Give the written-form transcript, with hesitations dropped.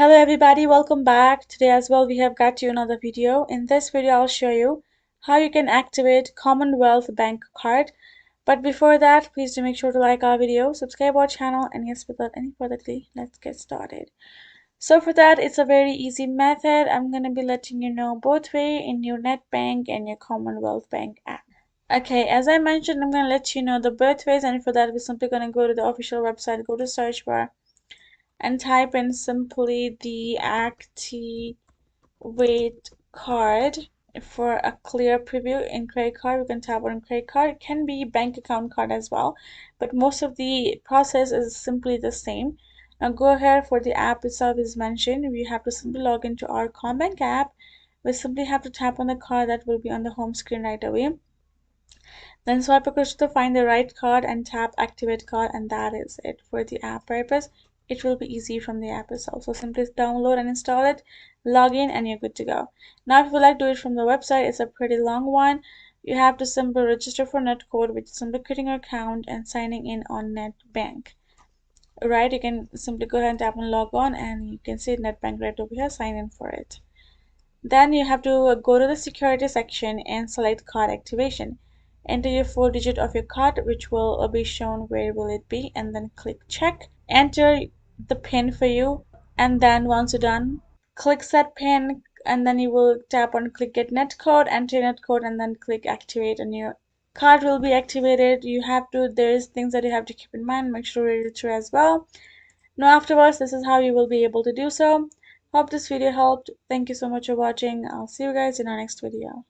Hello everybody, welcome back. Today as well we have got you another video. In this video I'll show you how you can activate Commonwealth bank card. But before that, please do make sure to like our video, subscribe our channel, and yes, without any further delay, let's get started. So for that, it's a very easy method. I'm going to be letting you know both way in your NetBank and your Commonwealth bank app. Okay, as I mentioned, I'm going to let you know the both ways, and for that we're simply going to go to the official website, go to search bar, and type in simply the activate card. For a clear preview in credit card, we can tap on credit card. It can be bank account card as well, but most of the process is simply the same. Now go ahead. For the app itself is mentioned, we have to simply log into our CommBank app. We simply have to tap on the card that will be on the home screen right away. Then swipe across to find the right card and tap activate card, and that is it for the app purpose. It will be easy from the app itself. So simply download and install it, log in, and you're good to go. Now if you would like to do it from the website, it's a pretty long one. You have to simply register for NetCode, which is simply creating your account and signing in on NetBank. Right, you can simply go ahead and tap on log on, and you can see NetBank right over here, sign in for it. Then you have to go to the security section and select card activation. Enter your 4-digit of your card, which will be shown where will it be, and then click check. Enter the PIN for you, and then once you're done, click set PIN, and then you will tap on click get NetCode, enter NetCode, and then click activate, and your card will be activated. There's things that you have to keep in mind. Make sure you read it through as well. Now afterwards, this is how you will be able to do so. Hope this video helped. Thank you so much for watching. I'll see you guys in our next video.